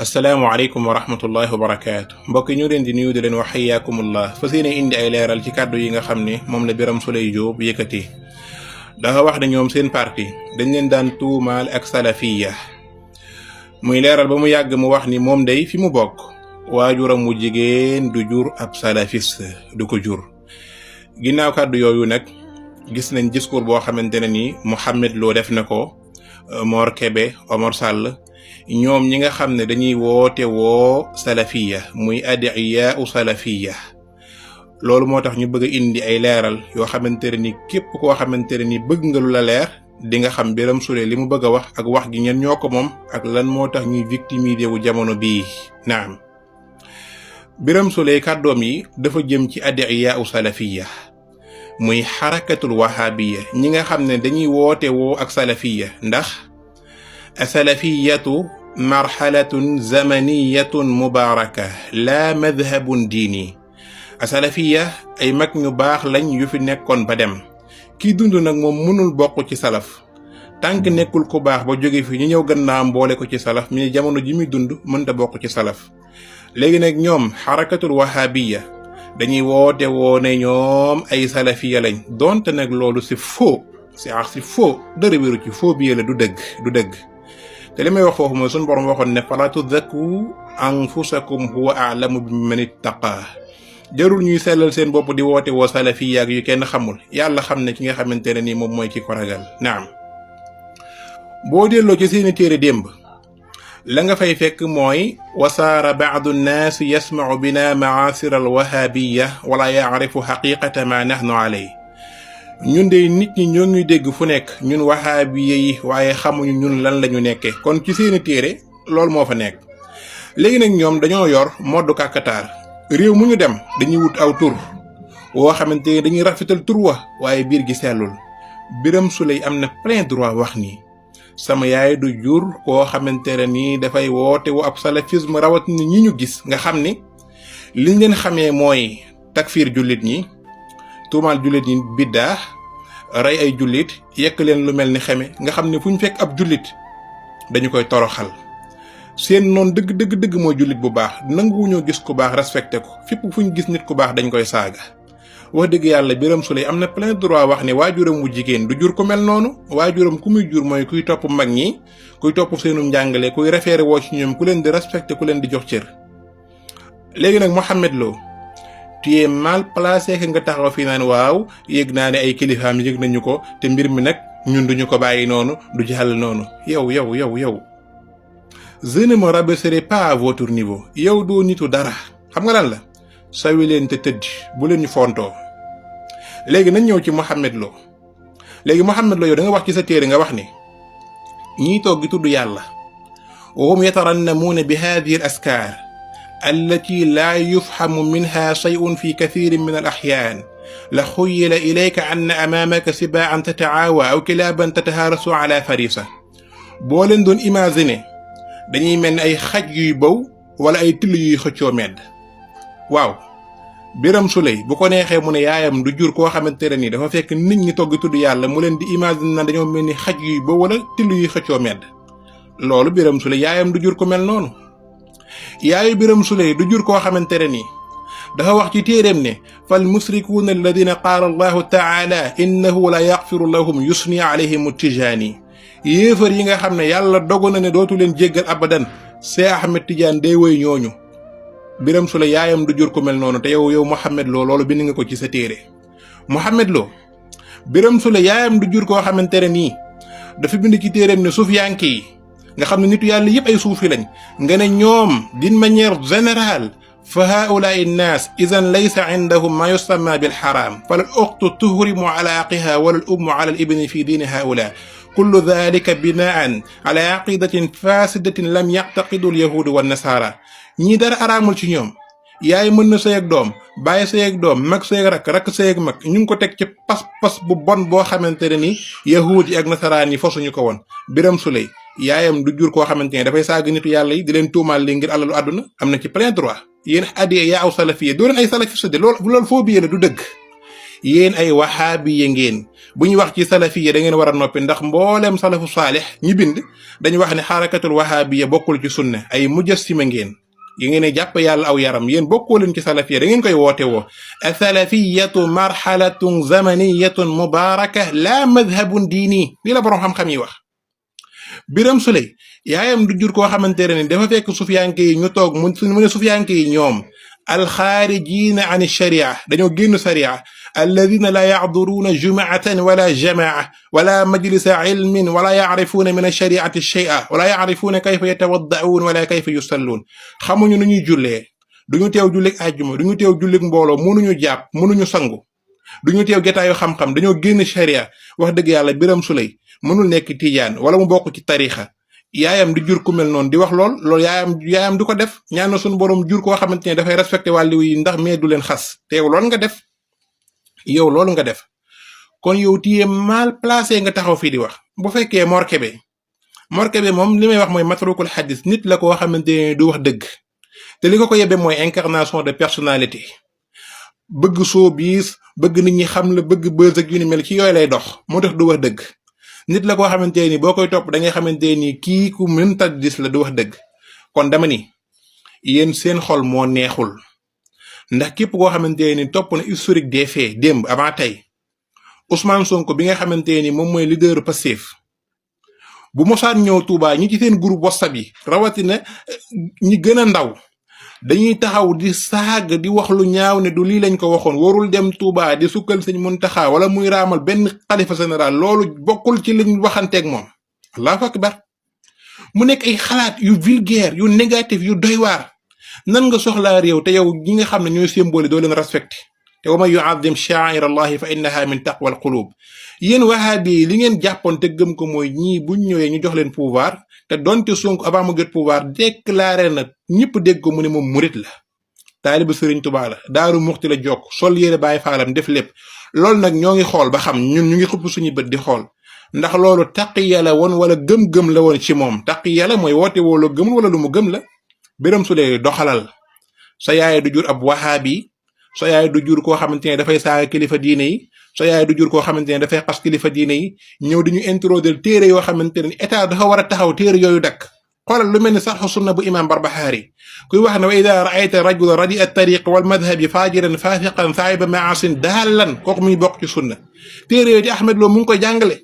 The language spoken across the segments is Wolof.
asalaamaaleykum wa rahmatullahi wa barakaatu mbokk yi ñu leen di nuyu di leen wax xayaakumullah fas yéene indi ay leeral ci kàddu yi nga xam ne moom la Birame Souleye Diop yëkkati dafa wax ne ñoom seen parti dañ leen daan tuumaal ak salafiya muy leeral ba mu yàgg mu wax ni moom day fi mu bokk waajuram mu jigéen du jur ab salafiste du ko jur. ginnaaw kàddu yooyu nag gis nañ discours boo xamante ne ni Mouhamed Lo def na ko Mor Kébé Omar Sall ñoom ñi nga xam ne dañuy woote woo salafiya muy adiya u salafiya loolu moo tax ñu bëgg a indi ay leeral yoo xamante ne ni képp koo xamante ne ni bëgg nga lu la leer di nga xam Birame Souleye li mu bëgg a wax ak wax gi ñen ñoo ko moom ak lan moo tax ñuy victimiser wu jamono bii. naam Birame Souleye kàddoom yi dafa jëm ci adiya u salafiya muy xarakatul wahabiya ñi nga xam ne dañuy woote woo ak salafiya ndax asalafiyatu marxalatun zamaniyatun mubaraka la madhabun diini asalafiya ay mag ñu baax lañ yu fi nekkoon ba dem kii dund nag moom mënul bokk ci salaf tànk nekkul ku baax ba jóge fi ñu ñëw gannaam boole ko ci salaf mi jamono ji muy dund mënta bokk ci salaf. léegi nag ñoom xarakatul wahabiya dañuy woote woo ne ñoom ay salafiya lañ donte nag loolu c'est faux c'est faux dara wéru ci faux bi la du dëgg te li may wax foofu mooy suñu borom waxoon ne fala tudakku anfusakum huwa a'lamu biman ittaqa jarul ñuy sellal seen bopp di woote woo salafiya ak yu kenn xamul yàlla xam ne ki nga xamante ne nii moom mooy ki ko ragal. naam boo delloo ci seeni téere démb la nga fay fekk mooy wasaara baadu nnaas yasmau bina maasira alwahabiya wala yaarifu xaqiqata ma nahnu alay ñun de nit ñi ñoo ngi dégg fu nekk ñun wahabiya yi waaye xamuñu ñun lan la ñu nekkee kon ci seeni téere loolu moo fa nekk. léegi nag ñoom dañoo yor moddu kàkkataar réew mu ñu dem dañuy wut aw tur woo xamante ne dañuy rafetal tur wa waaye biir gi sellul. Birame Souleye am na plein droit wax nii sama yaay du jur koo xamante ne nii dafay woote wu ab salafisme rawatina ñi ñu gis nga xam ni liñ leen xamee mooy takfiir jullit ñi tuumaal jullit ñi biddaa rey ay jullit yekk leen lu mel ni xeme nga xam ne fu ñu fekk ab jullit dañu koy toroxal seen noon dëgg mooy jullit bu baax nanguwuñoo gis ku baax respecté ko fépp fu ñu gis nit ku baax dañ koy saaga. wax dëgg yàlla Birame Souleye am na plein droit wax ne waajuram wu jigéen du jur ku mel noonu waajuram ku muy jur mooy kuy topp mag ñi kuy topp seenu njàngale kuy référé woo ci ñoom ku leen di respecté ku leen di jox cër. léegi nag Mouhamed Lo tu es mal placé que nga taxaw fii naan waaw yëg naa ne ay kilifaam yëg nañu ko te mbir mi nag ñun duñu ko bàyyi noonu du jàll noonu yow je ne me rabaisserai pas à votre niveau yow doo nitu dara xam nga lan la sawi leen te tëdd bu leen ñu fontoo. léegi nañ ñëw ci Mouhamed Lo léegi Mouhamed Lo yow da nga wax ci sa téere nga wax ni ñiy toog gi tudd yàlla wa hum yatarannamuuna bi haadihi al askaar allati laa yufhamu minha shay'un fi kathirin min al axyaan la xuyyila ilayka anna amaamaka sibaa'an tata'aawa aw kilaaban tatahaarasu ala farisa. boo leen doon imaginer dañuy mel ni ay xaj yuy bow wala ay till yuy xëccoo medd. waaw Birame Souleye bu ko neexee mu ne yaayam du jur koo xamante ne nii dafa fekk nit ñi togg tudd yàlla mu leen di imaginer na dañoo mel ni xaj yuy bow wala till yuy xëccoo medd loolu Birame Souleye yaayam du jur ko mel noonu. yaayu Birame Souleye du jur koo xamante ne nii dafa wax ci téeréem ne fal musrikuuna alladina qaala allahu taala innahu la yaxfiru lahum yusni alayhim tijaani yéefar yi nga xam ne yàlla dogu na ne dootu leen jéggal abadan Seex Ahmed Tidiane day woy ñooñu. Birame Souleye yaayam du jur ko mel noonu te yow Mouhamed Lo loolu bind nga ko ci sa téere. Mouhamed Lo Birame Souleye yaayam du jur koo xamante ne nii dafa bind ci téeréem ne suufiyanke yi nga xam ne nitu yàlla yëpp ay suufi lañ nga ne ñoom d'une manière générale fa haulaai nnaas idan laysa indahum ma yusamma bil xaraam fala al uxtu tuhrimu ala aqiha wala al ummu ala al ibni fi diini haula kullu dalika binaan ala aqidatin fasidatin lam yactaqidu al yahudu wa nasaara. ñii dara araamul ci ñoom yaay mën na sëy ak doom bàyyi sëy ak doom mag sëy ak rakk sëy ak mag ñu ngi ko teg ci pas-pas bu bon boo xamante ne ni yahuud yi ak nasaraan yi fosuñu ko woon. Birame Souleye yaayam du jur koo xamante ne dafay saaga nitu yàlla yi di leen tuumaal li ngir alalu àdduna am na ci plein droit. yéen adiya yaa aw salafiya doo leen ay salafiste de loolu foo biyee la du dëgg yéen ay wahaabiya ngeen bu ñu wax ci salafiya da ngeen war a noppi ndax mboolem salafu saalix ñi bind dañu wax ne xarakatul wahaabiya bokkul ci sunna ay mujassima ngeen yi ngeen ne jàpp yàlla aw yaram yéen bokkoo leen ci salafiya da ngeen koy woote woo asalafiyatu marxalatun zamaniyatun mubaraka la madhabun diini lii la boroom xam-xam yi wax. Biram Suley yaayam du jur koo xamante ne dafa fekk sufiyanke yi ñu toog mu ne sufiyanke yi ñoom alxaarijiina an sharia dañoo génn sharia alladina la yaxduruuna jumaatan wala jamaa wala majlisa ilmin wala yacrifuuna min alshariati shay'a wala yacrifuuna kayfa yatawadda'uun wala kayfa yusalluun xamuñu nu ñuy jullee duñu teew jullig àjjuma duñu teew jullig mbooloo mënuñu jàpp mënuñu sangu duñu teew jotaayu xam-xam dañoo génn sharia wax dëgg yàlla Biram Suley mënul nekk tijaan wala mu bokk ci tarixa yaayam di jur ku mel noonu di wax loolu yaayam du ko def ñaan na suñu borom jur koo xamante ne dafay respecté wàllu yi ndax mais du leen xas te yow loolu nga def kon yow tiyee mal placé nga taxaw fii di wax. bu fekkee Mor Kébé moom li may wax mooy matrukul xadis nit la koo xamante ne du wax dëgg te li ko yebbe mooy incarnation de personnalité bëgg showbiz bëgg nit ñi xam la bëgg buzz ak yu ni mel ci yooyu lay dox moo tax du wax dëgg. nit la koo xamante ni boo koy topp da ngay xamante ni kii ku mën taddis la du wax dëgg kon dama ni yéen seen xol moo neexul ndax képp koo xamante ni topp na historique des faits démb avant tey Ousmane Sonko bi nga xamante ni moom mooy leader Pastef bu mosaan ñëw Touba ñi ci seen groupe WhatsApp yi rawatina ñi gën a ndaw dañuy taxaw di saaga di wax lu ñaaw ne du lii lañ ko waxoon warul dem Touba di sukkal sëñ Muntaxa wala muy raamal benn xalifa général loolu bokkul ci liñ waxanteeg moom allahu akbar mu nekk ay xalaat yu vulgaire yu négatif yu doy waar nan nga soxlaa réew te yow ñi nga xam ne ñooy symbole doo leen respecté te wa man yuazim sha'air allahi fa innaha min taqwa al qulub yéen wahabi li ngeen jàppoon te gëm ko mooy ñii buñ ñëwee ñu jox leen pouvoir te donte Sonko avant mu jot pouvoir déclaré na ñëpp dégg ko mu ne moom murit la taalibu Sëriñ Tuubaa la Daaru Muxti la jokk sol yére Baay Faalam def lépp loolu nag ñoo ngi xool ba xam ñun ñu ngi xupp suñu bët di xool ndax loolu taqiya la woon wala gëm-gëm la woon ci moom taqiya la mooy woote woo la gëmul wala lu mu gëm la. Biram Suley doxalal sa yaay du jur ab wahabi sa yaay du jur koo xamante ne dafay saaga kilifa diine yi sa yaay du jur koo xamante ne dafay xas kilifa diine yi ñëw di ñu introduire téere yoo xamante ne état dafa war a taxaw téere yooyu dakk xoolal lu mel ni sarxu sunna bu imam Barbahaari kuy wax ne wa ida raayta rajula radi at tariq wal madhabi fajiran fasiqan saahiba maasin daalan kooku muy bokk ci sunna téere yooyu di Ahmed Lo mu ngi koy jàngale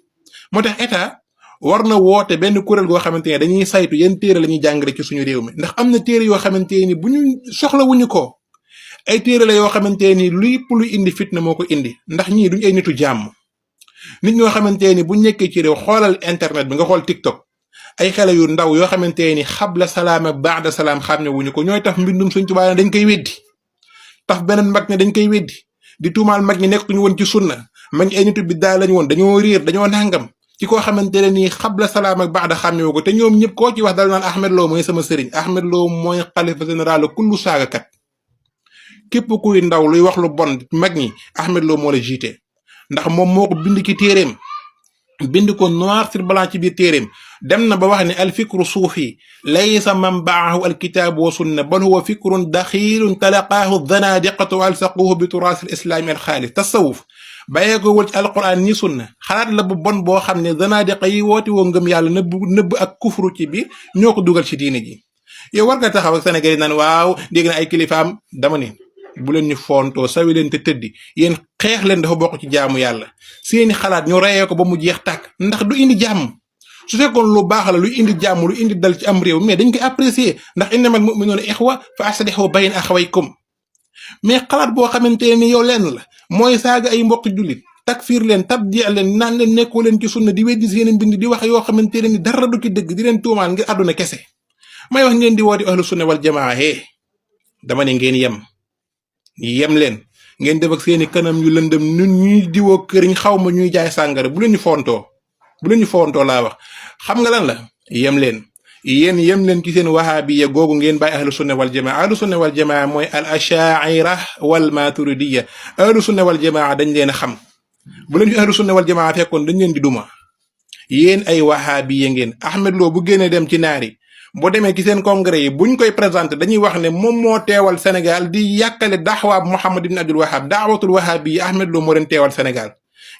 moo tax état war na woote benn kuréel goo xamante ne dañuy saytu yan téere la ñuy jàngale ci suñu réew mi ndax am na téere yoo xamante ni bu ñu soxla wuñu ko ay téere la yoo xamante ni luy indi fitna moo ko indi ndax ñii duñ ay nitu jàmm nit ñoo xamante ni buñ nekkee ci réew xoolal internet bi nga xool TikTok ay xale yu ndaw yoo xamante ni xabla salaam ak baada salaam xam ne wuñu ko ñooy tax mbindum Sëñ Tuubaa dañ koy weddi tax beneen mag ne dañ koy weddi di tuumaal mag ñi nekkuñu woon ci sunna mag ñi ay nitu biddaa lañu woon dañoo riir dañoo nangam ci koo xamante ne nii xabla salaam ak baada xàmmewu ko te ñoom ñëpp koo ci wax dal naan Ahmed Lo mooy sama sëriñ Ahmed Lo mooy xalifa général kullu saagakat képp kuy ndaw luy wax lu bon mag ñi Ahmed Lo moo la jiite ndax moom moo ko bind ci téeréem bind ko noir sur blanc ci biir téeréem dem na ba wax ne al fikru suufi laysa manbaahu al kitaabu wa sunna bal huwa fikrun daxiilun talaqaahu zanadiqatu wa alsaquhu bi turaas al islaami al xaalis tasawuf bàyyee ko wul ci alquran ni sunna xalaat la bu bon boo xam ne zanadiqa yi woote woo ngëm yàlla nëbb ak kufru ci biir ñoo ko dugal ci diine ji yow war nga taxaw ak Sénégal yi naan waaw dégg na ay kilifaam dama ne bu leen ñu fontoo sawi leen te tëddi yéen xeex leen dafa bokk ci jaamu yàlla seeni xalaat ñu reyee ko ba mu jeex tàkk ndax du indi jàmm su fekkoon lu baax la lu indi jàmm lu indi dal ci am réew mais dañ koy apprécier ndax innamal mu'minuuna ixwa fa aslihu bayna axawaykum mais xalaat boo xamante ni yow lenn la mooy saaga ay mbokk jullit takfiir leen tabdi leen naan leen nekkoo leen ci sunna di weddi seen mbind di wax yoo xamante ne ni dara du ci dëgg di leen tuumaal ngir àdduna kese may wax ngeen di woote ahlu sunna wal jamaa dama ne ngeen yem leen ngeen def ak seeni kanam yu lëndëm ñun ñuy diwoo këriñ xaw ma ñuy jaay sàngara bu leen ñu fontoo laa wax xam nga lan la yem leen ci seen wahabiya googu ngeen bàyyi ahlu sunna wal jamaa mooy al ashaira wal maturidiya ahlu sunna wal jamaa dañ leen a xam bu leen fi ahlu sunna wal jamaa fekkoon dañ leen di duma yéen ay wahabiya ngeen Ahmed Lo bu génnee dem ci naari boo demee ci seen congrès yi buñ koy présenté dañuy wax ne moom moo teewal Sénégal di yàkkale daxwaab Muhammad ibn Abdul Wahab daawatul wahabi yi Ahmed Lo moo leen teewal Sénégal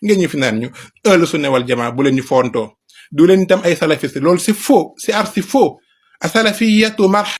ngeen ñu fi naan ñu ahlu sunna wal jamaa bu leen ñu fontoo du leen itam ay salafiste loolu c'est faux c'est archi faux asalafiyatu marh